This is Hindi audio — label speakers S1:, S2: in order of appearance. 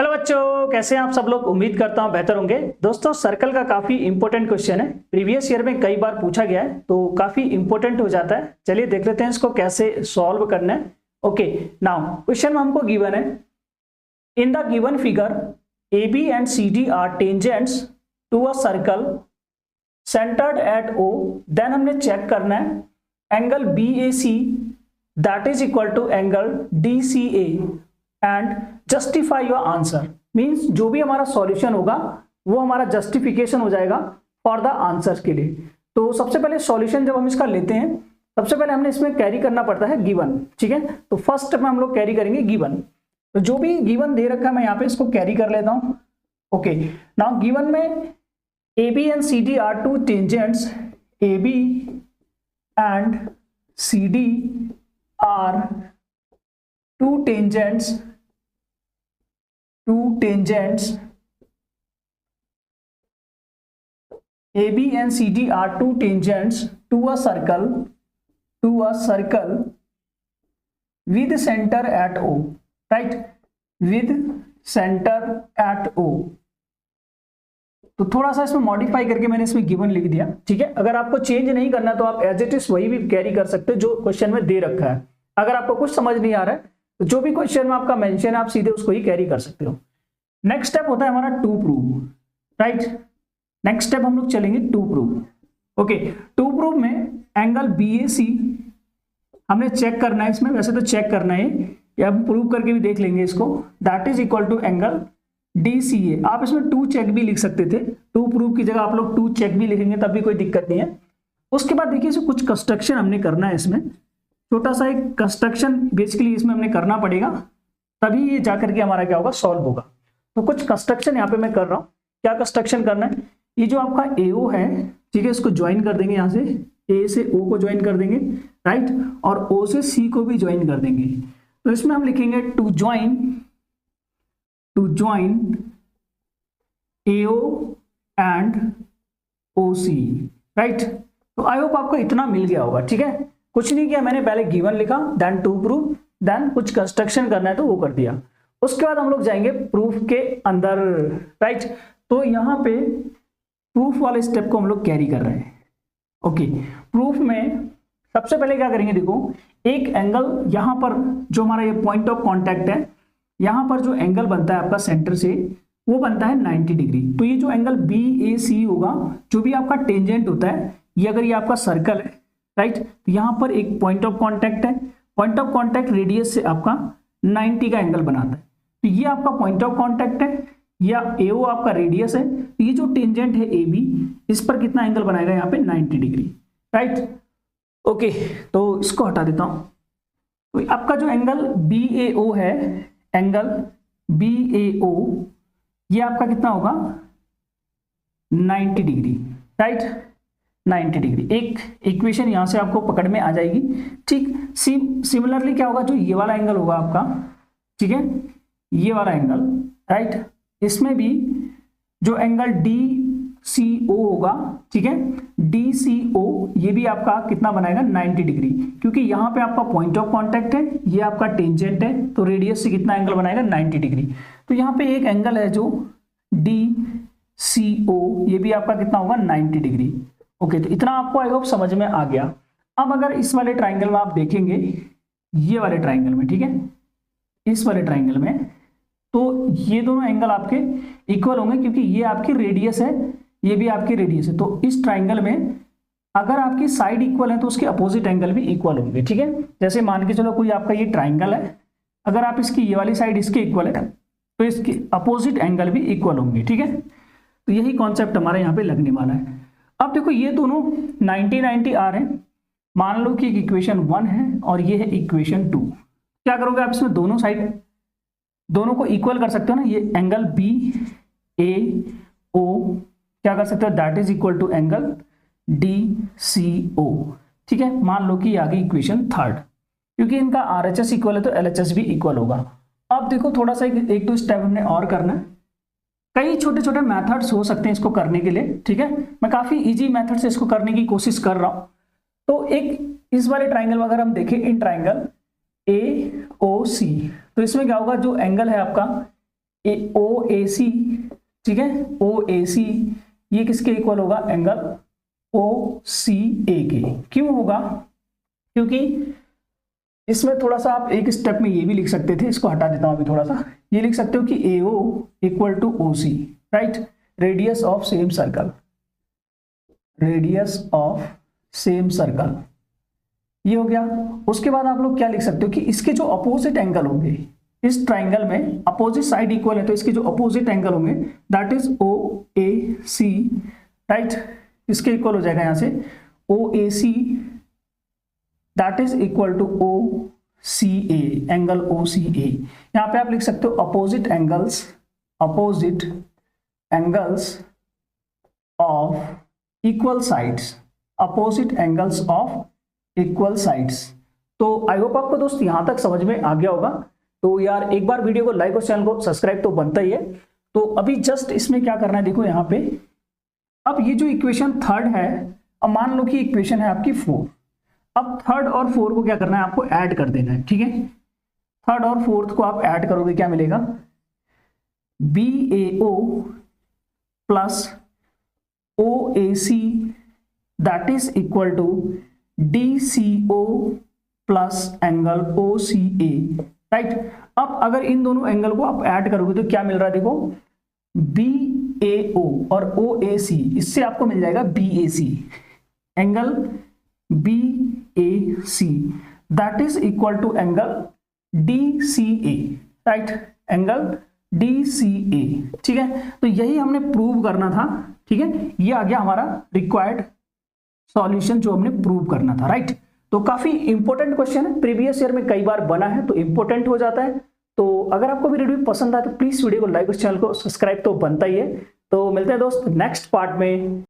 S1: हेलो बच्चों, कैसे हैं आप सब लोग। उम्मीद करता हूं बेहतर होंगे। दोस्तों, सर्कल का काफी इंपॉर्टेंट क्वेश्चन है, प्रीवियस ईयर में कई बार पूछा गया है तो काफी इंपॉर्टेंट हो जाता है। चलिए देख लेते हैं इसको कैसे सॉल्व करना है। ओके, नाउ क्वेश्चन में हमको गिवन है, in the given figure A B and C D are tangents to a circle centered at O. Then हमने चेक करना है angle B A C that is equal to angle D C A and justify your answer. Means जो भी हमारा सॉल्यूशन होगा वो हमारा जस्टिफिकेशन हो जाएगा फॉर द आंसर के लिए। तो सबसे पहले सॉल्यूशन जब हम इसका लेते हैं, सबसे पहले हमने इसमें कैरी करना पड़ता है गिवन। ठीक है, तो फर्स्ट स्टेप में हम लोग कैरी करेंगे गिवन। तो जो भी गिवन दे रखा है मैं यहाँ पे इसको कैरी कर लेता हूं। ओके, नाउ गिवन में A B and C D are two tangents, A B and C D are two tangents AB and CD are two tangents to a circle with center at O, right? With center at O। तो थोड़ा सा इसमें मॉडिफाई करके मैंने इसमें गिवन लिख दिया। ठीक है, अगर आपको चेंज नहीं करना तो आप एज इट इज वही भी कैरी कर सकते हो जो क्वेश्चन में दे रखा है। अगर आपको कुछ समझ नहीं आ रहा है तो जो भी क्वेश्चन में आपका मेंशन है आप सीधे उसको ही कैरी कर सकते हो। नेक्स्ट स्टेप होता है हमारा to prove, right? Next step हम लोग चलेंगे to prove. Okay, to prove में एंगल बी ए सी हमने चेक करना है इसमें, वैसे तो चेक करना है या हम प्रूव करके भी देख लेंगे इसको। That is equal to angle D C A. आप इसमें टू चेक भी लिख सकते थे, टू प्रूव की जगह आप लोग टू चेक भी लिखेंगे तब भी कोई दिक्कत नहीं है। उसके बाद देखिए इसमें कुछ कंस्ट्रक्शन हमने करना है, इसमें छोटा सा एक कंस्ट्रक्शन बेसिकली इसमें हमने करना पड़ेगा, तभी ये जाकर के हमारा क्या होगा, सॉल्व होगा। तो कुछ कंस्ट्रक्शन यहाँ पे मैं कर रहा हूँ। क्या कंस्ट्रक्शन करना है, ये जो आपका AO है, ठीक है, इसको ज्वाइन कर देंगे, यहाँ से A से O को ज्वाइन कर देंगे, राइट, और O से C को भी ज्वाइन कर देंगे। तो इसमें हम लिखेंगे to join AO and OC, right. तो आई होप आपको इतना मिल गया होगा। ठीक है, कुछ नहीं किया मैंने, पहले गिवन लिखा, देन टू प्रूव, देन कुछ कंस्ट्रक्शन करना है तो वो कर दिया। उसके बाद हम लोग जाएंगे प्रूफ के अंदर, राइट। तो यहाँ पे प्रूफ वाले स्टेप को हम लोग कैरी कर रहे हैं। ओके, प्रूफ में सबसे पहले क्या करेंगे, देखो एक एंगल यहाँ पर जो हमारा ये पॉइंट ऑफ कांटेक्ट है, यहाँ पर जो एंगल बनता है आपका सेंटर से वो बनता है 90 डिग्री। तो ये जो एंगल BAC होगा, जो भी आपका टेंजेंट होता है, ये अगर ये आपका सर्कल है, राइट, तो यहाँ पर एक पॉइंट ऑफ कांटेक्ट है, पॉइंट ऑफ कांटेक्ट रेडियस से आपका 90 का एंगल बनाता है। तो ये आपका पॉइंट ऑफ कांटेक्ट है, या AO आपका रेडियस है। तो ये जो टेंजेंट है AB, इस पर कितना एंगल बनाएगा, यहाँ पे 90 डिग्री, राइट। ओके, तो इसको हटा देता हूं। तो आपका जो एंगल BAO है, एंगल BAO, ये आपका कितना होगा, 90 डिग्री, राइट, 90 डिग्री। एक इक्वेशन यहां से आपको पकड़ में आ जाएगी। ठीक, सिमिलरली क्या होगा, जो ये वाला एंगल होगा आपका, ठीक है, ये वाला एंगल, राइट, इसमें भी जो एंगल DCO होगा, ठीक है, DCO ये भी आपका कितना बनाएगा, 90 डिग्री, क्योंकि यहाँ पे आपका पॉइंट ऑफ कांटेक्ट है, ये आपका टेंजेंट है, तो रेडियस से कितना एंगल बनाएगा, 90 डिग्री। तो यहाँ पे एक एंगल है जो DCO, ये भी आपका कितना होगा, 90 डिग्री। ओके, तो इतना आपको आई होप समझ में आ गया। अब अगर इस वाले ट्राइंगल में आप देखेंगे, ये वाले ट्राइंगल में, ठीक है, इस वाले ट्राइंगल में, तो ये दोनों एंगल आपके इक्वल होंगे, क्योंकि ये आपकी रेडियस है, ये भी आपकी रेडियस है। तो इस ट्राइंगल में अगर आपकी साइड इक्वल है तो उसके अपोजिट एंगल भी इक्वल होंगे। ठीक है, जैसे मान के चलो कोई आपका ये ट्राइंगल है, अगर आप इसकी ये वाली साइड इसके इक्वल है तो इसके अपोजिट एंगल भी इक्वल होंगे। ठीक है, तो यही कॉन्सेप्ट हमारे यहाँ पे लगने वाला है। अब देखो ये दोनों 90-90 आ रहे हैं। मान लो कि एक इक्वेशन 1 है और ये है इक्वेशन 2। क्या करोगे आप, इसमें दोनों साइड दोनों को इक्वल कर सकते हो ना। ये एंगल BAO क्या कर सकते हो, that is equal to angle DCO। ठीक है, मान लो कि आ गई इक्वेशन 3, क्योंकि इनका RHS इक्वल है तो LHS भी इक्वल होगा। अब देखो थोड़ा सा एक दो स्टेप हमने और करना है। कई छोटे छोटे मेथड्स हो सकते हैं इसको करने के लिए। ठीक है, मैं काफी इजी मेथड से इसको करने की कोशिश कर रहा हूं। तो एक इस वाले ट्राइंगल में अगर हम देखें, इन ट्राइंगल AOC, तो इसमें क्या होगा, जो एंगल है आपका ओ ए सी, ठीक है, ओ ए सी ये किसके इक्वल होगा, एंगल ओ सी ए के। क्यों होगा, क्योंकि इसमें थोड़ा सा आप एक स्टेप में ये भी लिख सकते थे, इसको हटा देता हूं अभी थोड़ा सा, ये लिख सकते हो कि A O equal to O C, right, radius of same circle, radius of same circle, ये हो गया। उसके बाद आप लोग क्या लिख सकते हो कि इसके जो अपोजिट एंगल होंगे, इस ट्राइंगल में अपोजिट साइड इक्वल है तो इसके जो अपोजिट एंगल होंगे that is O A C, right, इसके इक्वल हो जाएगा यहां से O A C that is equal to O C A, angle O C A. यहां पे आप लिख सकते हो opposite angles, opposite angles of equal sides, opposite angles of equal sides. तो आई होप आपको दोस्त यहां तक समझ में आ गया होगा। तो यार एक बार वीडियो को लाइक और चैनल को सब्सक्राइब तो बनता ही है। तो अभी जस्ट इसमें क्या करना है, देखो यहाँ पे अब ये जो इक्वेशन थर्ड है, अब मान लो कि इक्वेशन है आपकी 4, अब थर्ड और फोर्थ को क्या करना है, आपको ऐड कर देना है, ठीक है। थर्ड और फोर्थ को आप ऐड करोगे क्या मिलेगा, B A O plus O A C that is equal to D C O plus angle O C A, right. अब अगर इन दोनों एंगल को आप ऐड करोगे तो क्या मिल रहा है, देखो बी ए ओ और ओ ए सी, इससे आपको मिल जाएगा B A C, angle B A C that is equal to angle D C A, right, angle D C A, ठीक है। तो यही हमने प्रूव करना था, ठीक है, ये आ गया हमारा रिक्वायर्ड सॉल्यूशन जो हमने प्रूव करना था, राइट। तो काफी इंपॉर्टेंट क्वेश्चन है, प्रीवियस ईयर में कई बार बना है तो इंपॉर्टेंट हो जाता है। तो अगर आपको मेरी वीडियो पसंद आए तो प्लीज वीडियो को लाइक और चैनल को सब्सक्राइब तो बनता ही है। तो मिलते हैं दोस्त नेक्स्ट पार्ट में।